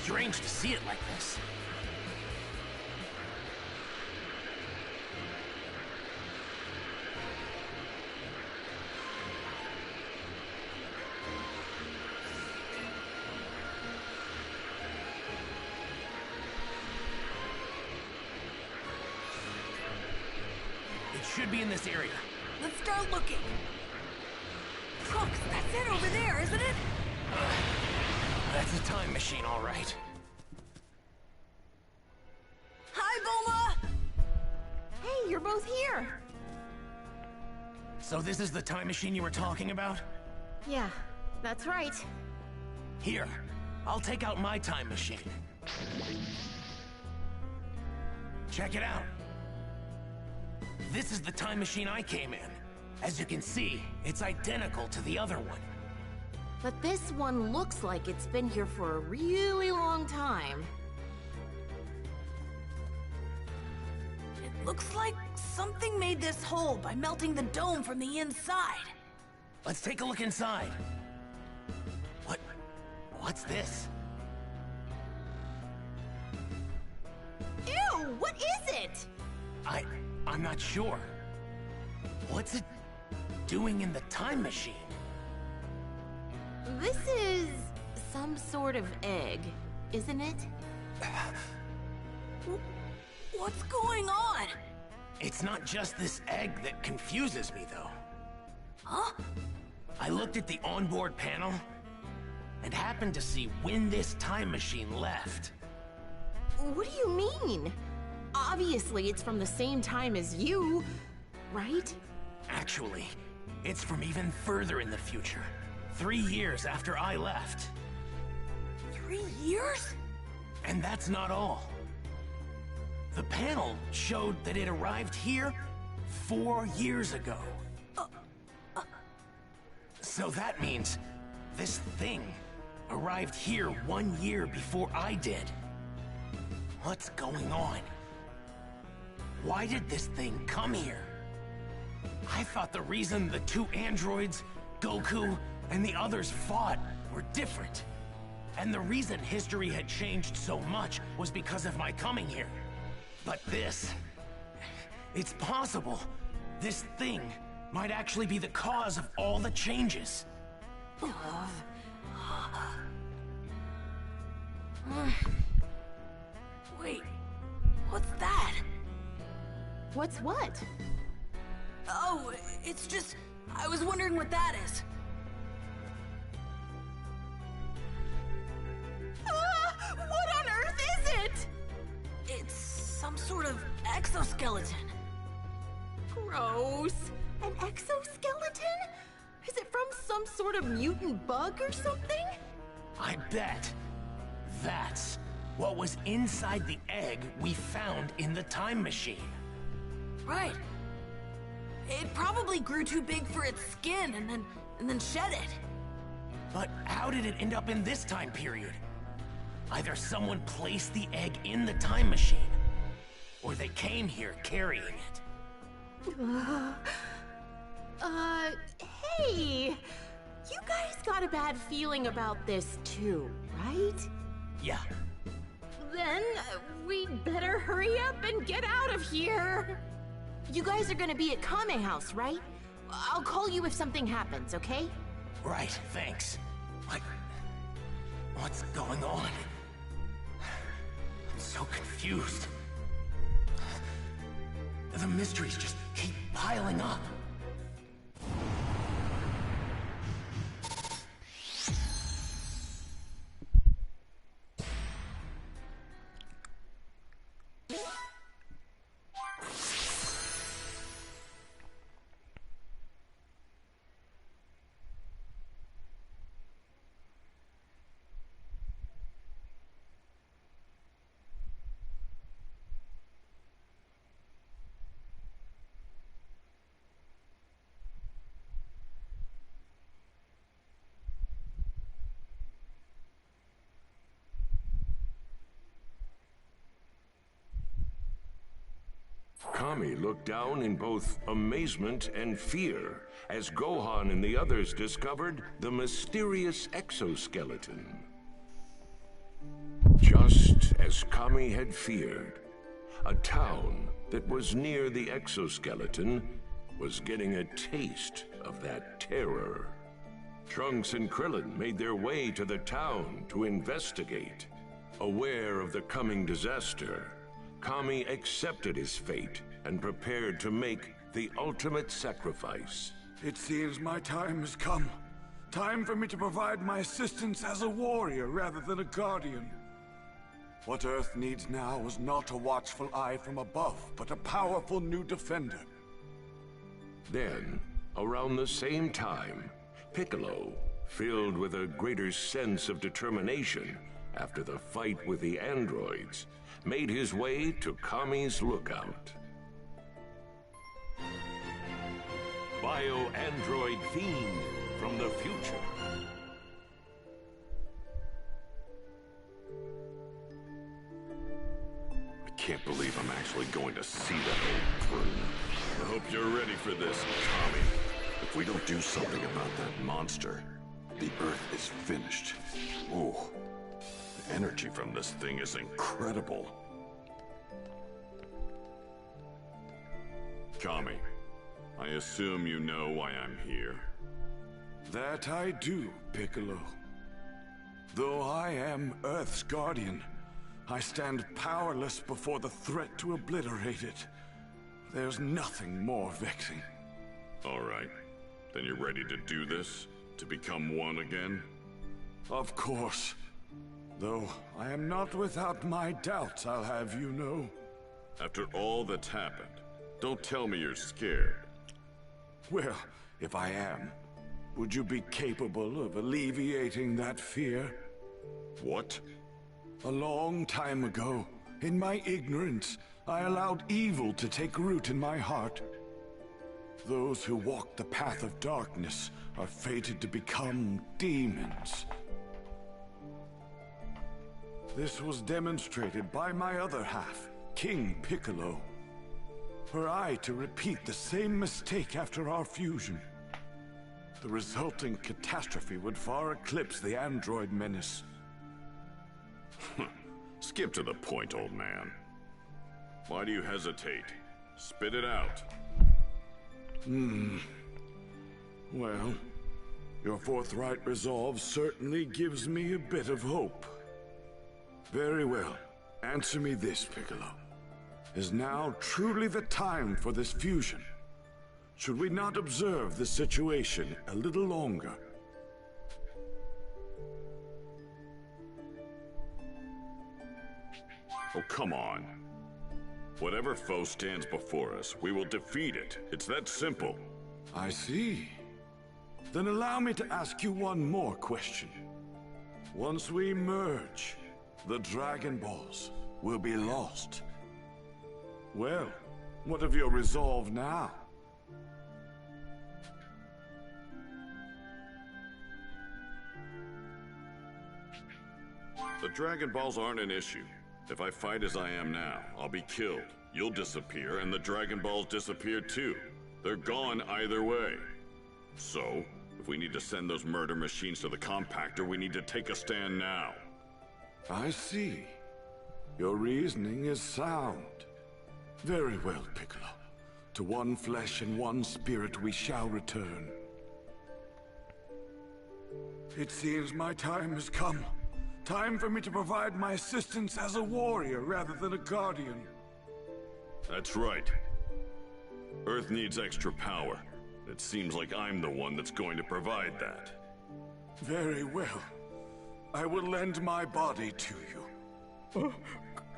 strange to see it like this. It should be in this area. Let's start looking. Crooks, that's it over there, isn't it? That's a time machine, all right. Hi, Bulma! Hey, you're both here. So this is the time machine you were talking about? Yeah, that's right. Here, I'll take out my time machine. Check it out. This is the time machine I came in. As you can see, it's identical to the other one. But this one looks like it's been here for a really long time. It looks like something made this hole by melting the dome from the inside. Let's take a look inside. What's this? Ew, what is it? I'm not sure. What's it doing in the time machine? This is some sort of egg, isn't it? What's going on? It's not just this egg that confuses me, though. Huh? I looked at the onboard panel and happened to see when this time machine left. What do you mean? Obviously, it's from the same time as you, right? Actually, it's from even further in the future. 3 years after I left. 3 years? And that's not all. The panel showed that it arrived here 4 years ago. So that means this thing arrived here 1 year before I did. What's going on? Why did this thing come here? I thought the reason the 2 androids, Goku, and the others fought were different. And the reason history had changed so much was because of my coming here. But this... it's possible. This thing might actually be the cause of all the changes. Wait, what's that? What's what? Oh, it's just... I was wondering what that is. What on earth is it? It's some sort of exoskeleton. Gross. An exoskeleton? Is it from some sort of mutant bug or something? I bet that's what was inside the egg we found in the time machine. Right. It probably grew too big for its skin and then shed it. But how did it end up in this time period? Either someone placed the egg in the time machine, or they came here carrying it. Hey! You guys got a bad feeling about this too, right? Yeah. Then we'd better hurry up and get out of here. You guys are gonna be at Kame House, right? I'll call you if something happens, okay? Right, thanks. What's going on? I'm so confused. The mysteries just keep piling up. Kami looked down in both amazement and fear as Gohan and the others discovered the mysterious exoskeleton. Just as Kami had feared, a town that was near the exoskeleton was getting a taste of that terror. Trunks and Krillin made their way to the town to investigate. Aware of the coming disaster, Kami accepted his fate and prepared to make the ultimate sacrifice. It seems my time has come. Time for me to provide my assistance as a warrior rather than a guardian. What Earth needs now is not a watchful eye from above, but a powerful new defender. Then, around the same time, Piccolo, filled with a greater sense of determination after the fight with the androids, made his way to Kami's lookout. Bio-android fiend from the future. I can't believe I'm actually going to see that old prune. I hope you're ready for this, Kami. If we don't do something about that monster, the Earth is finished. Ooh, the energy from this thing is incredible. Kami, I assume you know why I'm here. That I do, Piccolo. Though I am Earth's guardian, I stand powerless before the threat to obliterate it. There's nothing more vexing. All right. Then you're ready to do this? To become one again? Of course. Though I am not without my doubts, I'll have you know. After all that's happened, don't tell me you're scared. Well, if I am, would you be capable of alleviating that fear? What? A long time ago, in my ignorance, I allowed evil to take root in my heart. Those who walk the path of darkness are fated to become demons. This was demonstrated by my other half, King Piccolo. Were I to repeat the same mistake after our fusion, the resulting catastrophe would far eclipse the android menace. Skip to the point, old man. Why do you hesitate? Spit it out. Well, your forthright resolve certainly gives me a bit of hope. Very well. Answer me this, Piccolo. Is now truly the time for this fusion? Should we not observe the situation a little longer? Oh, come on. Whatever foe stands before us, we will defeat it. It's that simple. I see. Then allow me to ask you one more question. Once we merge, the Dragon Balls will be lost. Well, what of your resolve now? The Dragon Balls aren't an issue. If I fight as I am now, I'll be killed. You'll disappear, and the Dragon Balls disappear too. They're gone either way. So, if we need to send those murder machines to the compactor, we need to take a stand now. I see. Your reasoning is sound. Very well, Piccolo. To one flesh and one spirit we shall return. It seems my time has come. Time for me to provide my assistance as a warrior rather than a guardian. That's right. Earth needs extra power. It seems like I'm the one that's going to provide that. Very well. I will lend my body to you.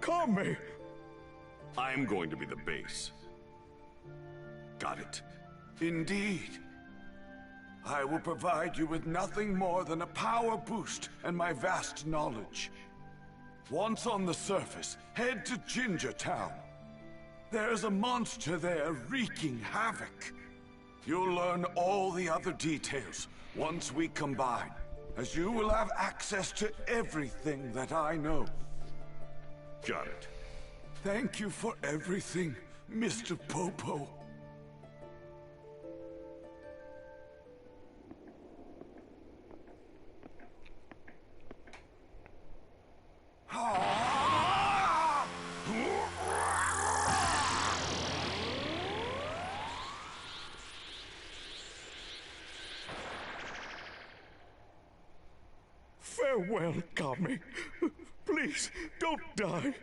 Kami! I'm going to be the base. Got it. Indeed. I will provide you with nothing more than a power boost and my vast knowledge. Once on the surface, head to Ginger Town. There's a monster there wreaking havoc. You'll learn all the other details once we combine, as you will have access to everything that I know. Got it. Thank you for everything, Mr. Popo. Ah! Farewell, Kami. Please, don't die.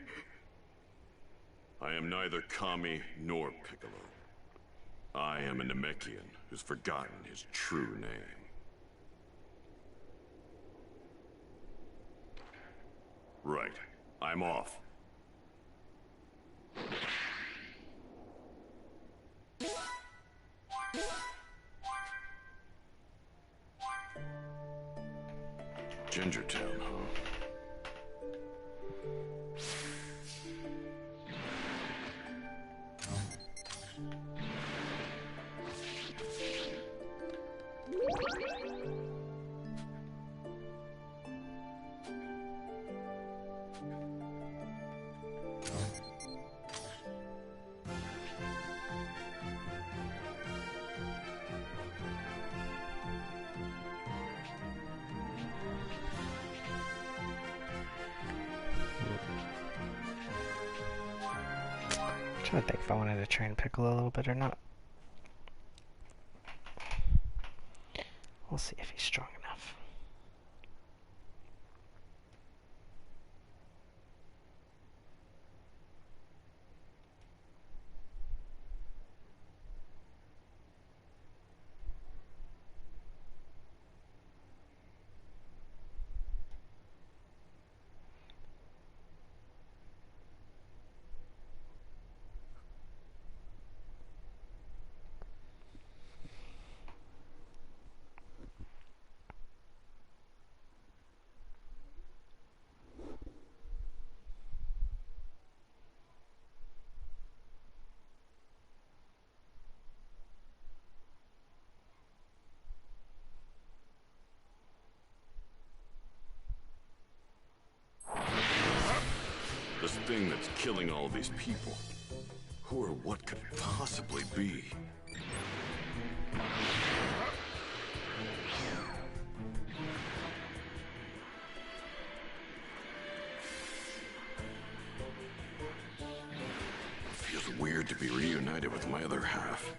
I am neither Kami nor Piccolo. I am a Namekian who's forgotten his true name. Right. I'm off. Gingertown, huh? I'm trying to think if I wanted to train Piccolo a little bit or not. We'll see if he's strong enough. This thing that's killing all these people. Who or what could it possibly be? Feels weird to be reunited with my other half,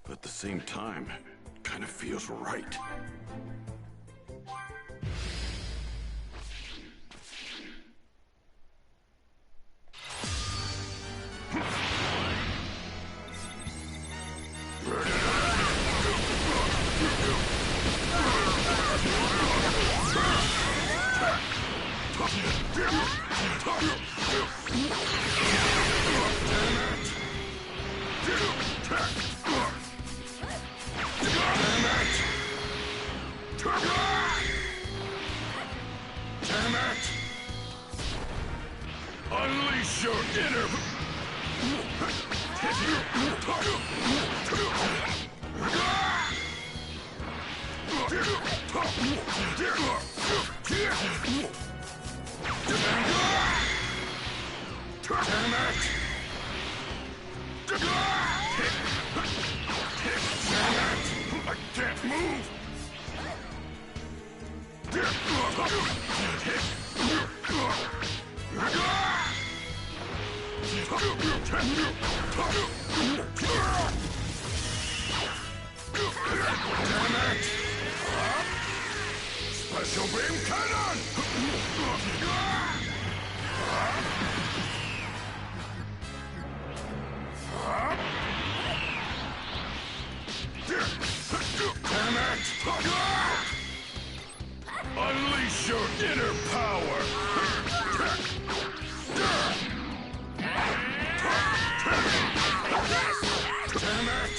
but at the same time, it kind of feels right. Unleash your inner... I can't move! Special beam cannon! Damn it! Unleash your inner power! Damn it!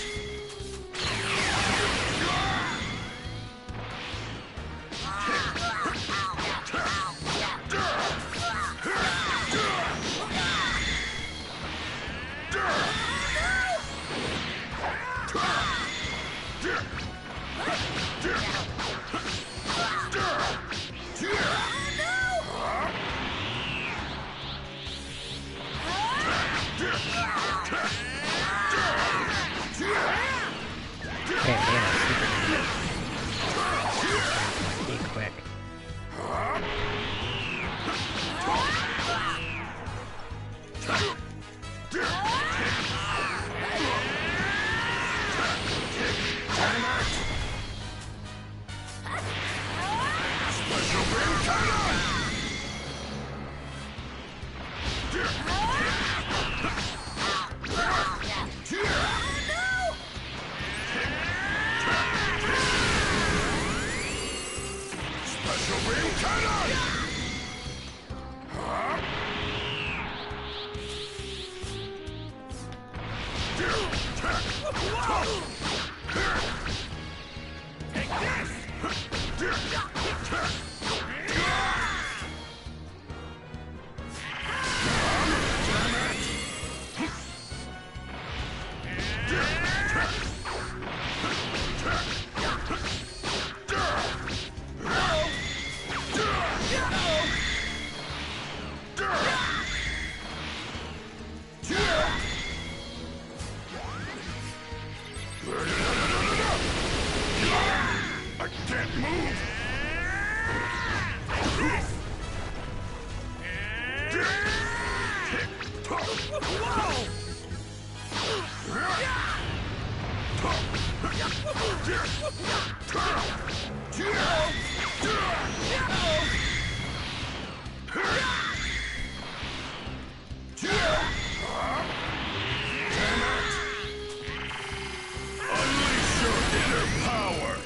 Unleash your inner power!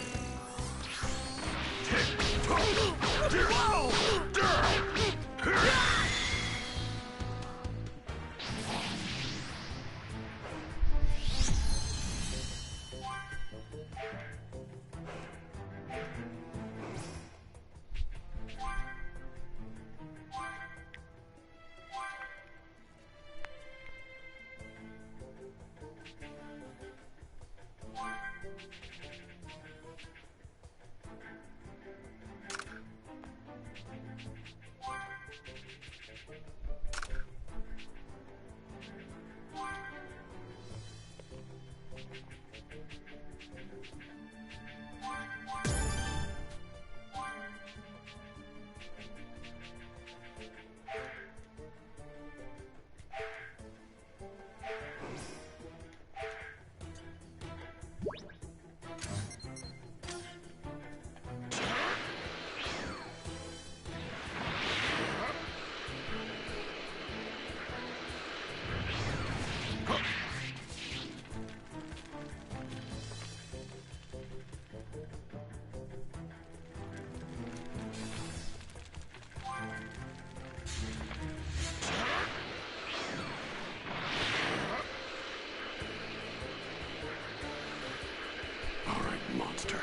Monster,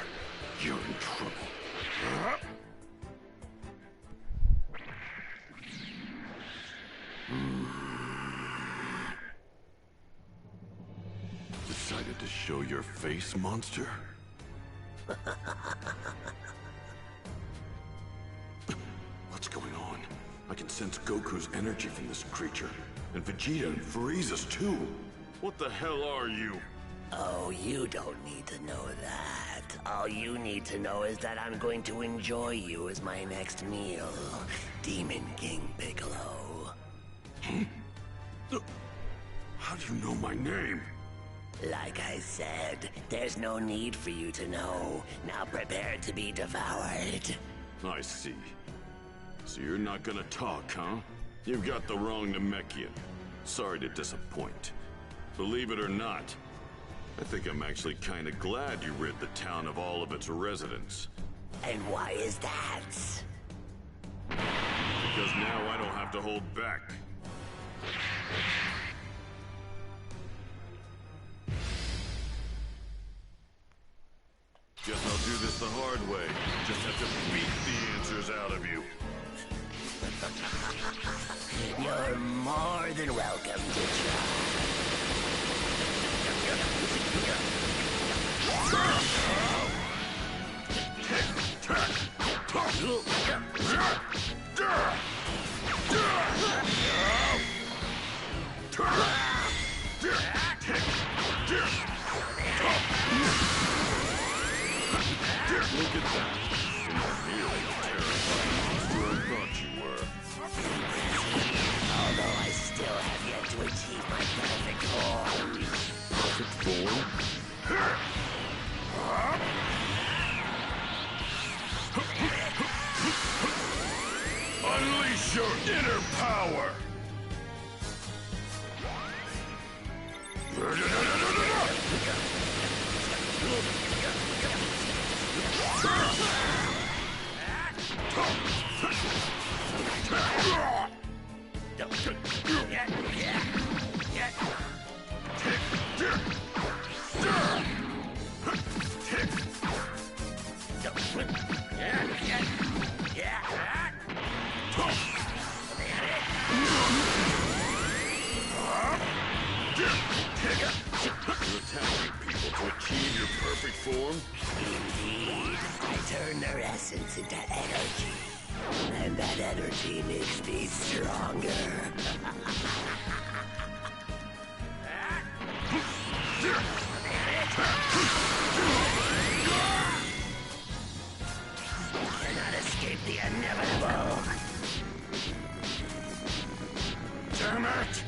you're in trouble. Decided to show your face, monster? What's going on? I can sense Goku's energy from this creature, and Vegeta and Frieza's too. What the hell are you? Oh, you don't need to know that. All you need to know is that I'm going to enjoy you as my next meal. Demon King Piccolo. How do you know my name? Like I said, there's no need for you to know. Now prepare to be devoured. I see. So you're not gonna talk, huh? You've got the wrong Namekian. Sorry to disappoint. Believe it or not, I think I'm actually kinda glad you rid the town of all of its residents. And why is that? Because now I don't have to hold back. Guess I'll do this the hard way. Just have to beat the answers out of you. You're more than welcome to Look at that. Really terrifying monster I thought you were. Although I still have yet to achieve my perfect form. Perfect form? Unleash your inner power! Form? Indeed. I turn their essence into energy. And that energy makes me stronger. Cannot escape the inevitable. Damn it!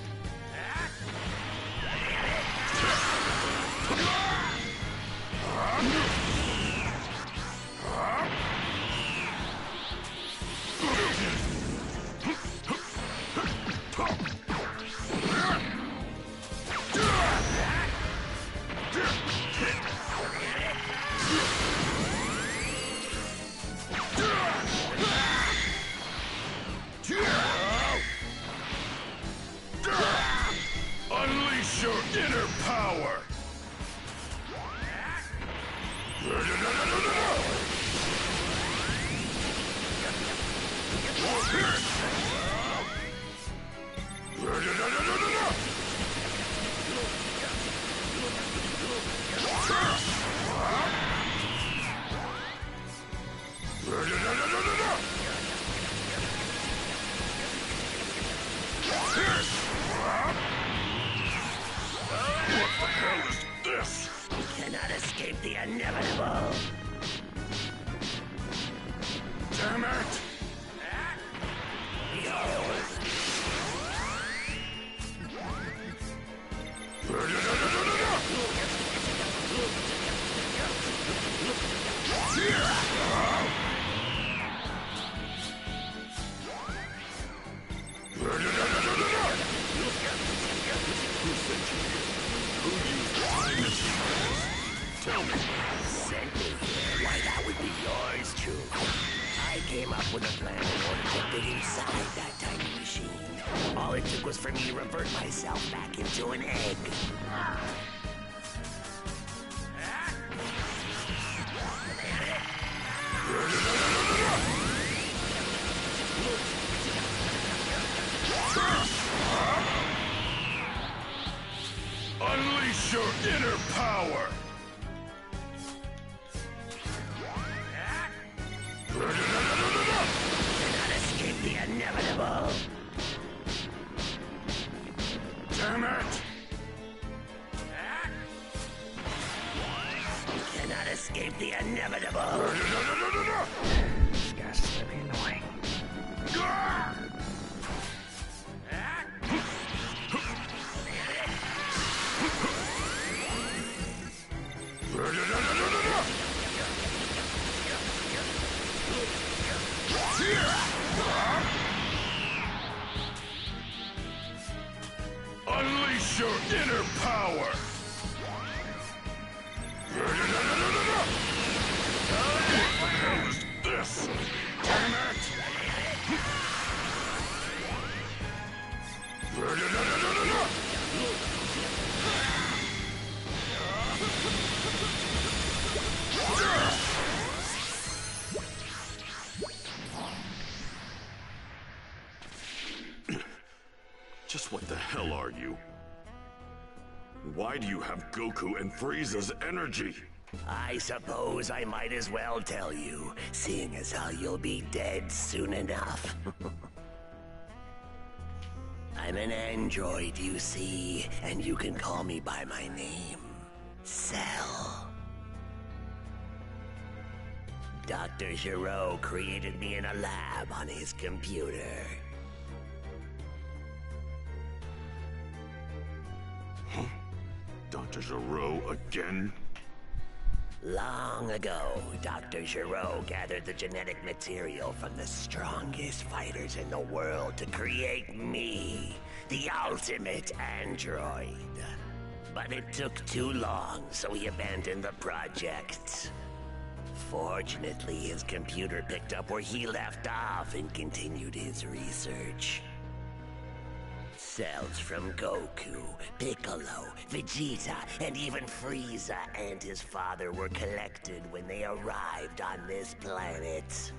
Unleash your inner power! What the hell is this? You cannot escape the inevitable. Damn it! Tell me. Sent me here. Why, that would be yours, true. I came up with a plan in order to fit inside that tiny machine. All it took was for me to revert myself back into an egg. Unleash your inner power! Cannot escape the inevitable. Damn it! Cannot escape the inevitable. This guy's gonna be annoying. Unleash your inner power! What the hell is this? Damn it! Just what the hell are you? Why do you have Goku and Frieza's energy? I suppose I might as well tell you, seeing as how you'll be dead soon enough. I'm an android, you see, and you can call me by my name, Cell. Dr. Giro created me in a lab on his computer. Dr. Giro again? Long ago, Dr. Giro gathered the genetic material from the strongest fighters in the world to create me, the ultimate android. But it took too long, so he abandoned the project. Fortunately, his computer picked up where he left off and continued his research. Cells from Goku, Piccolo, Vegeta, and even Frieza and his father were collected when they arrived on this planet.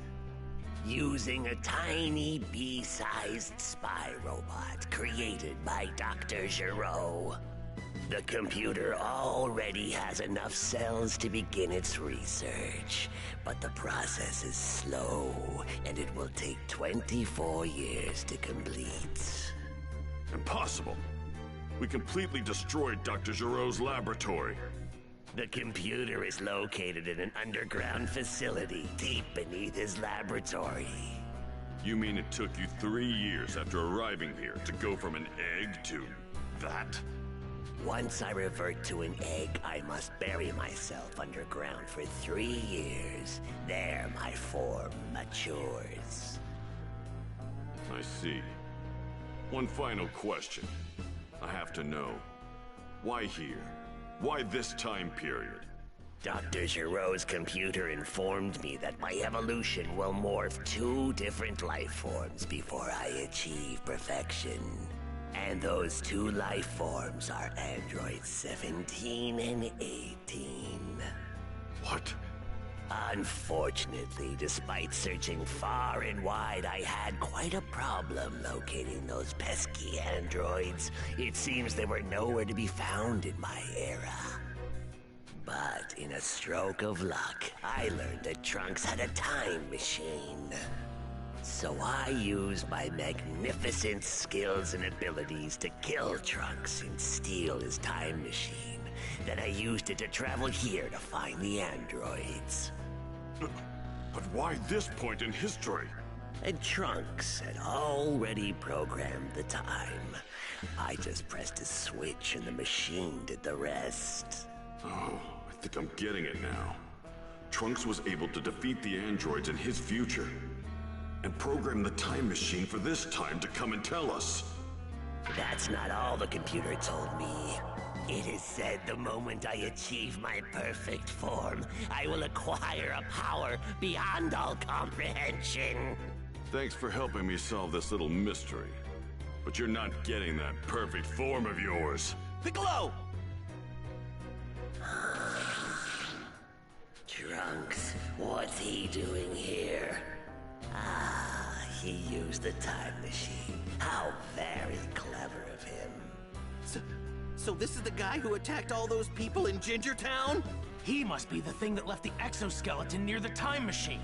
Using a tiny bee-sized spy robot created by Dr. Giro. The computer already has enough cells to begin its research, but the process is slow, and it will take 24 years to complete. Impossible. We completely destroyed Dr. Giro's laboratory. The computer is located in an underground facility deep beneath his laboratory. You mean it took you 3 years after arriving here to go from an egg to that? Once I revert to an egg, I must bury myself underground for 3 years. There my form matures. I see. One final question. I have to know. Why here? Why this time period? Dr. Giroux's computer informed me that my evolution will morph 2 different life forms before I achieve perfection. And those 2 life forms are androids 17 and 18. What? Unfortunately, despite searching far and wide, I had quite a problem locating those pesky androids. It seems they were nowhere to be found in my era. But in a stroke of luck, I learned that Trunks had a time machine. So I used my magnificent skills and abilities to kill Trunks and steal his time machine. Then I used it to travel here to find the androids. But why this point in history? And Trunks had already programmed the time. I just pressed a switch and the machine did the rest. Oh, I think I'm getting it now. Trunks was able to defeat the androids in his future and program the time machine for this time to come and tell us. That's not all the computer told me. It is said the moment I achieve my perfect form, I will acquire a power beyond all comprehension. Thanks for helping me solve this little mystery. But you're not getting that perfect form of yours. Piccolo! Trunks, what's he doing here? Ah, he used the time machine. How very clever of him. So this is the guy who attacked all those people in Ginger Town? He must be the thing that left the exoskeleton near the time machine.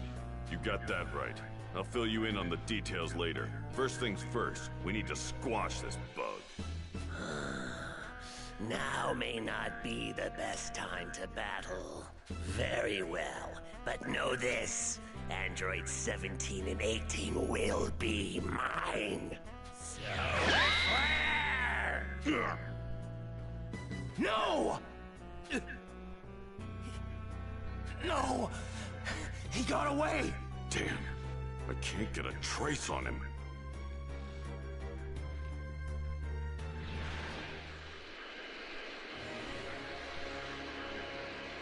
You got that right. I'll fill you in on the details later. First things first, we need to squash this bug. Now may not be the best time to battle. Very well, but know this. Androids 17 and 18 will be mine. So far! No! No! He got away! Damn, I can't get a trace on him.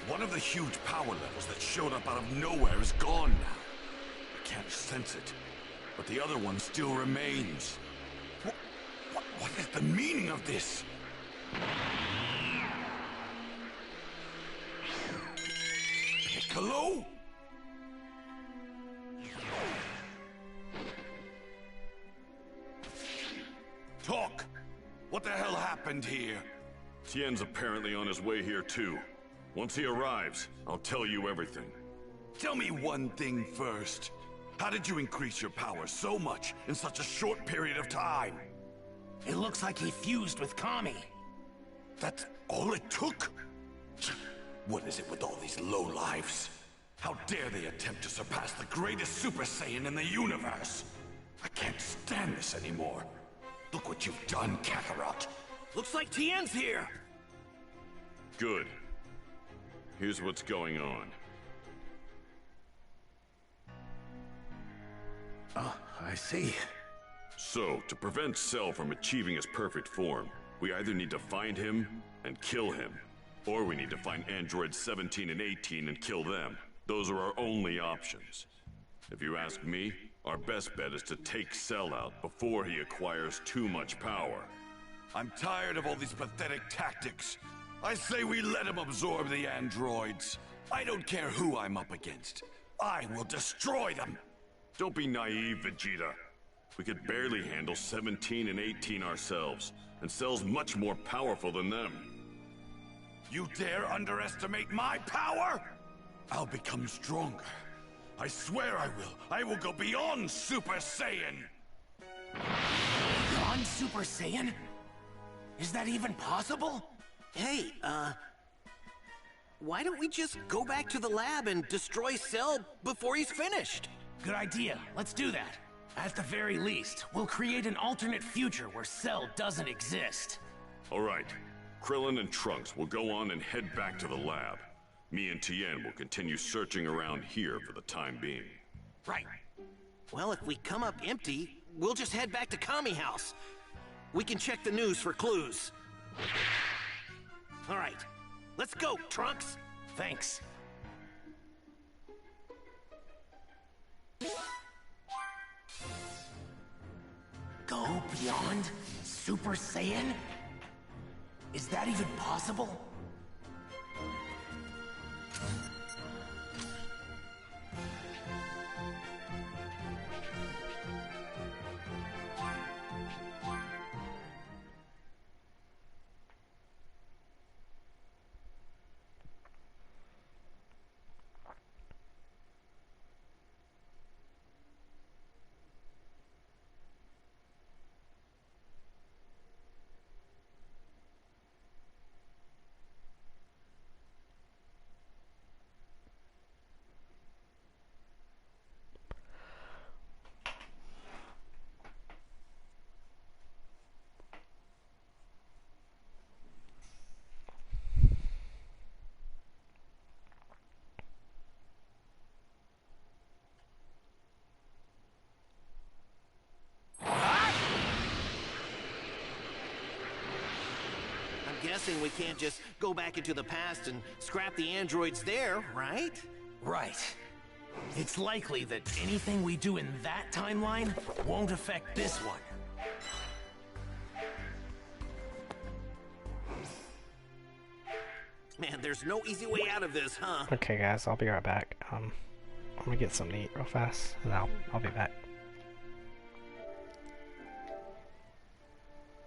One of the huge power levels that showed up out of nowhere is gone now. I can't sense it, but the other one still remains. What is the meaning of this? Piccolo? Talk! What the hell happened here? Tien's apparently on his way here too. Once he arrives, I'll tell you everything. Tell me one thing first. How did you increase your power so much in such a short period of time? It looks like he fused with Kami. That's all it took? What is it with all these lowlives? How dare they attempt to surpass the greatest Super Saiyan in the universe? I can't stand this anymore. Look what you've done, Kakarot. Looks like Tien's here. Good. Here's what's going on. I see. So, to prevent Cell from achieving his perfect form, we either need to find him and kill him, or we need to find androids 17 and 18 and kill them. Those are our only options. If you ask me, our best bet is to take Cell out before he acquires too much power. I'm tired of all these pathetic tactics. I say we let him absorb the androids. I don't care who I'm up against. I will destroy them. Don't be naive, Vegeta. We could barely handle 17 and 18 ourselves, and Cell's much more powerful than them. You dare underestimate my power? I'll become stronger. I swear I will. I will go beyond Super Saiyan. Beyond Super Saiyan? Is that even possible? Hey, why don't we just go back to the lab and destroy Cell before he's finished? Good idea. Let's do that. At the very least, we'll create an alternate future where Cell doesn't exist. All right. Krillin and Trunks will go on and head back to the lab. Me and Tien will continue searching around here for the time being. Right. Well, if we come up empty, we'll just head back to Kami House. We can check the news for clues. All right. Let's go, Trunks. Thanks. Go beyond Super Saiyan? Is that even possible? Guessing we can't just go back into the past and scrap the androids there, right? Right. It's likely that anything we do in that timeline won't affect this one. Man, there's no easy way out of this, huh? Okay guys, I'll be right back. I'm gonna get something to eat real fast and I'll be back.